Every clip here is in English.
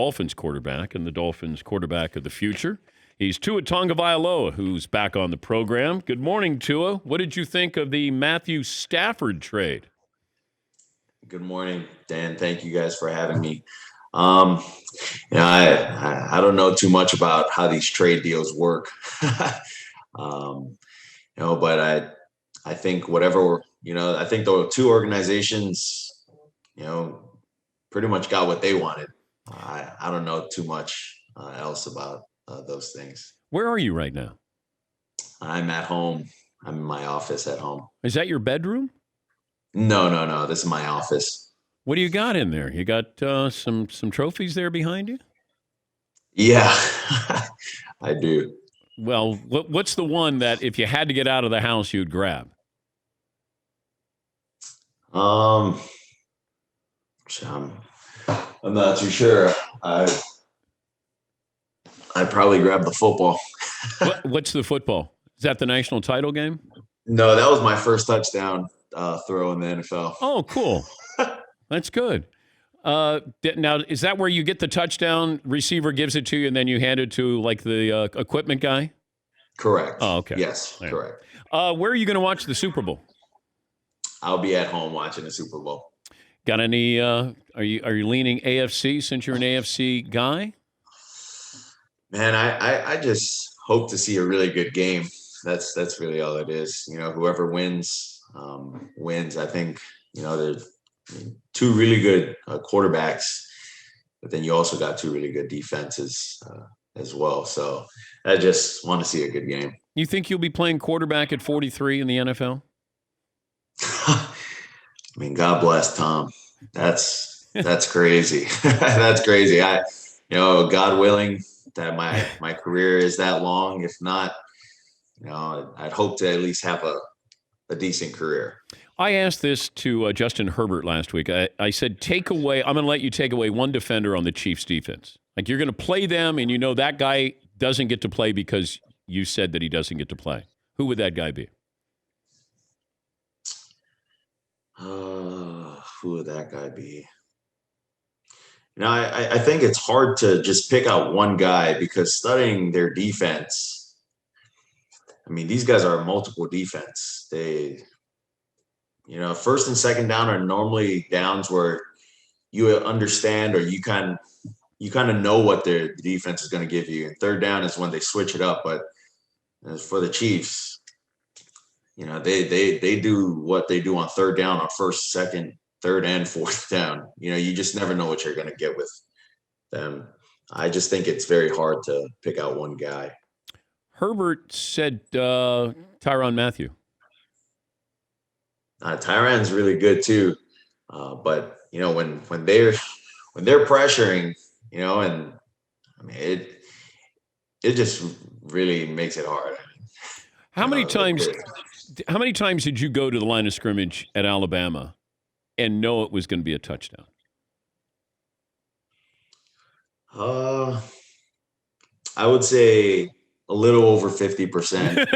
Dolphins quarterback and the Dolphins quarterback of the future. He's Tua Tagovailoa, who's back on the program. Good morning, Tua. What did you think of the Matthew Stafford trade? Good morning, Dan. Thank you guys for having me. I don't know too much about how these trade deals work, but I think I think the two organizations, pretty much got what they wanted. I don't know too much else about those things. Where are you right now? I'm at home. I'm in my office at home. Is that your bedroom? No. This is my office. What do you got in there? You got some trophies there behind you? Yeah, I do. Well, what's the one that if you had to get out of the house, you'd grab? I'm not too sure. I'd probably grab the football. What's the football? Is that the national title game? No, that was my first touchdown throw in the NFL. Oh, cool. That's good. Now, is that where you get the touchdown, receiver gives it to you, and then you hand it to, like, the equipment guy? Correct. Oh, okay. Yes, right. Correct. Where are you going to watch the Super Bowl? I'll be at home watching the Super Bowl. Got any are you leaning AFC since you're an AFC guy? Man, I just hope to see a really good game. That's really all it is. Whoever wins wins. I think, there's two really good quarterbacks, but then you also got two really good defenses as well. So I just want to see a good game. You think you'll be playing quarterback at 43 in the NFL? I mean, God bless Tom. That's crazy. That's crazy. God willing that my career is that long. If not, I'd hope to at least have a decent career. I asked this to Justin Herbert last week. I said, I'm going to let you take away one defender on the Chiefs defense. Like, you're going to play them, and that guy doesn't get to play because you said that he doesn't get to play. Who would that guy be? Who would that guy be? I think it's hard to just pick out one guy because studying their defense, I mean, these guys are multiple defense. They, first and second down are normally downs where you understand or you kind of know what their defense is going to give you. And third down is when they switch it up. But as for the Chiefs, they do what they do on third down, on first, second, third, and fourth down. You just never know what you're going to get with them. I just think it's very hard to pick out one guy. Herbert said Tyrann Mathieu. Tyrann's really good too, but when they're pressuring, and I mean it just really makes it hard. How many times did you go to the line of scrimmage at Alabama and know it was going to be a touchdown? I would say a little over 50%.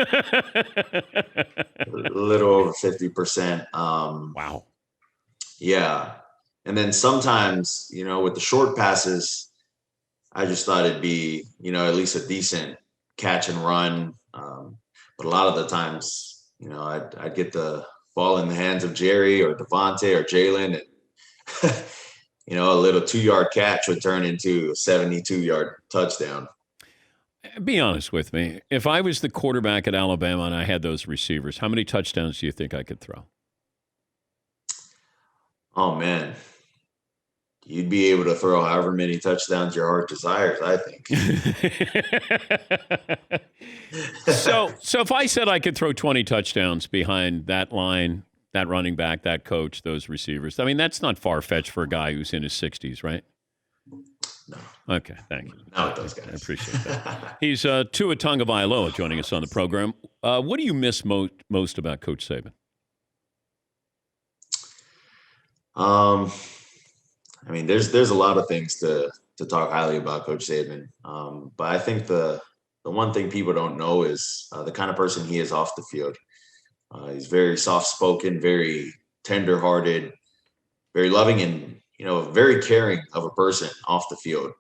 A little over 50%. Wow. Yeah. And then sometimes, with the short passes, I just thought it'd be, at least a decent catch and run. But a lot of the times, I'd get the ball in the hands of Jerry or Devontae or Jalen, and a little 2-yard catch would turn into a 72-yard touchdown. Be honest with me. If I was the quarterback at Alabama and I had those receivers, how many touchdowns do you think I could throw? Oh, man. You'd be able to throw however many touchdowns your heart desires, I think. So if I said I could throw 20 touchdowns behind that line, that running back, that coach, those receivers, I mean, that's not far-fetched for a guy who's in his 60s, right? No. Okay, thank you. Not those guys. I appreciate that. He's Tua Tagovailoa joining us on the program. What do you miss most about Coach Saban? I mean, there's a lot of things to talk highly about Coach Saban, but I think the one thing people don't know is the kind of person he is off the field. He's very soft-spoken, very tender-hearted, very loving, and very caring of a person off the field.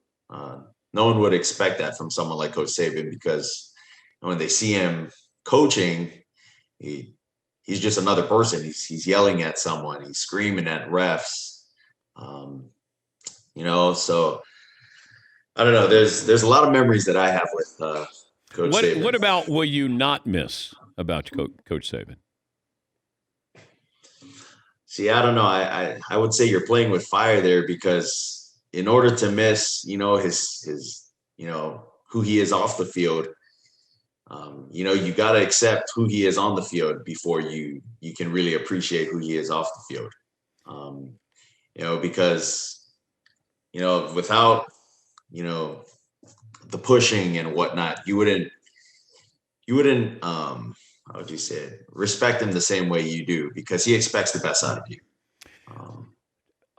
No one would expect that from someone like Coach Saban, because when they see him coaching, he's just another person. He's yelling at someone. He's screaming at refs. So I don't know. There's a lot of memories that I have with Coach Saban. What about will you not miss about Coach Saban? See, I don't know. I would say you're playing with fire there, because in order to miss, his who he is off the field, you got to accept who he is on the field before you can really appreciate who he is off the field. Because without the pushing and whatnot, you wouldn't how would you say it, respect him the same way you do, because he expects the best out of you.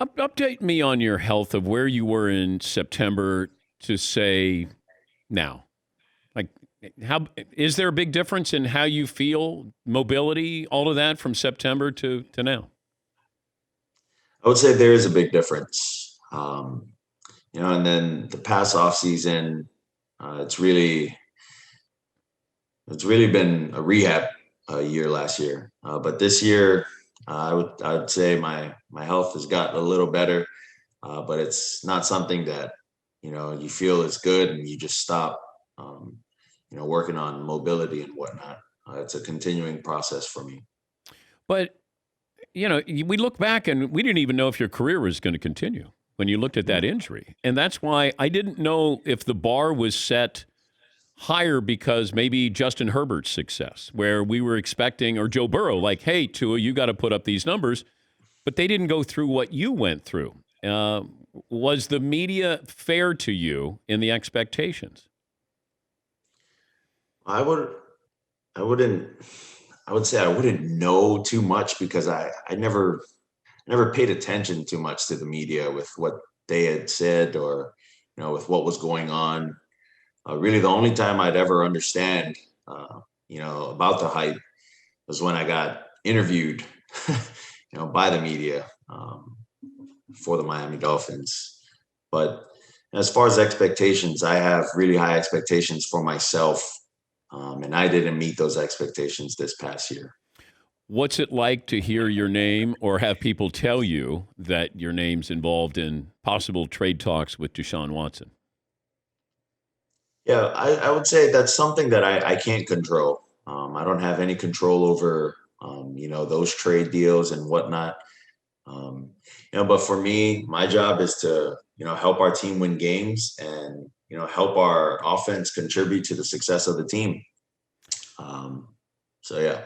Update me on your health of where you were in September to say now. Like, how is there a big difference in how you feel, mobility, all of that from September to now? I would say there is a big difference. And then the past off season, it's really been a rehab year last year. But this year, I would say my health has gotten a little better, but it's not something that you feel is good and you just stop working on mobility and whatnot. It's a continuing process for me. But we look back and we didn't even know if your career was going to continue when you looked at that injury, and that's why I didn't know if the bar was set higher, because maybe Justin Herbert's success, where we were expecting, or Joe Burrow, like, hey, Tua, you got to put up these numbers, but they didn't go through what you went through. Was the media fair to you in the expectations? I would say I wouldn't know too much, because I never paid attention too much to the media with what they had said, or with what was going on. Really, the only time I'd ever understand, about the hype was when I got interviewed, by the media for the Miami Dolphins. But as far as expectations, I have really high expectations for myself, and I didn't meet those expectations this past year. What's it like to hear your name, or have people tell you that your name's involved in possible trade talks with Deshaun Watson? Yeah, I would say that's something that I can't control. I don't have any control over, those trade deals and whatnot. But for me, my job is to, help our team win games and, help our offense contribute to the success of the team. Yeah.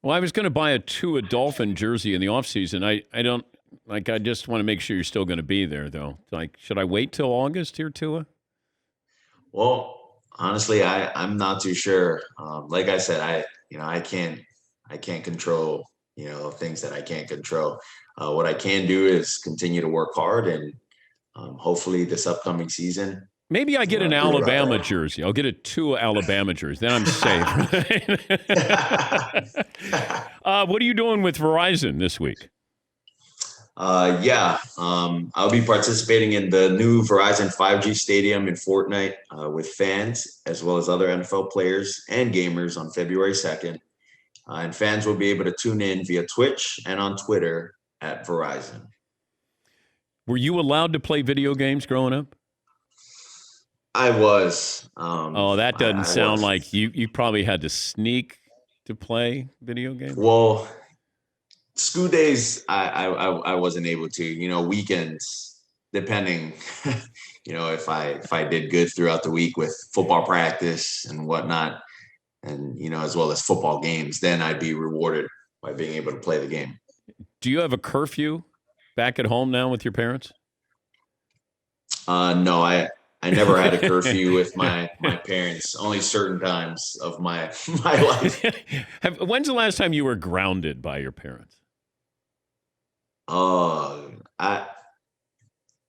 Well, I was going to buy a Tua Dolphin jersey in the offseason. I don't, like, I just want to make sure you're still going to be there, though. Like, should I wait till August here, Tua? Well, honestly, I'm not too sure. Like I said, I can't control, things that I can't control. What I can do is continue to work hard, and hopefully this upcoming season. Maybe I get an Alabama jersey. I'll get a Tua Alabama jersey. Then I'm safe. What are you doing with Verizon this week? I'll be participating in the new Verizon 5G stadium in Fortnite with fans, as well as other NFL players and gamers, on February 2nd. And fans will be able to tune in via Twitch and on Twitter at Verizon. Were you allowed to play video games growing up? I was. That doesn't sound like you probably had to sneak to play video games. Well, school days, I wasn't able to. Weekends, depending, if I did good throughout the week with football practice and whatnot, and as well as football games, then I'd be rewarded by being able to play the game. Do you have a curfew back at home now with your parents? No, I never had a curfew with my parents. Only certain times of my life. When's the last time you were grounded by your parents? I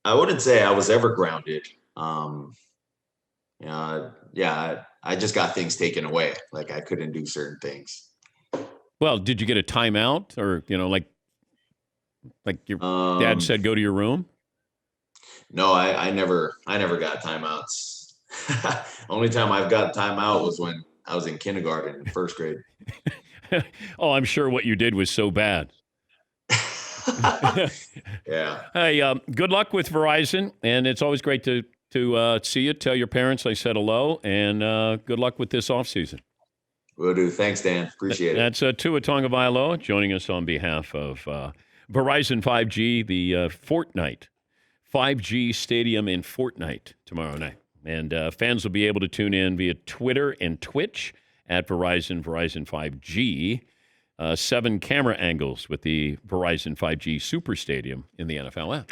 wouldn't say I was ever grounded. I just got things taken away. Like, I couldn't do certain things. Well, did you get a timeout, or like your dad said, go to your room? No, I never got timeouts. Only time I've got timeout was when I was in kindergarten in first grade. Oh, I'm sure what you did was so bad. Yeah. Hey, good luck with Verizon, and it's always great to see you. Tell your parents I said hello, and good luck with this offseason. Will do. Thanks, Dan. Appreciate it. That's Tua Tagovailoa joining us on behalf of Verizon 5G, the Fortnite 5G Stadium in Fortnite tomorrow night. And fans will be able to tune in via Twitter and Twitch at Verizon 5G. 7 camera angles with the Verizon 5G Super Stadium in the NFL app.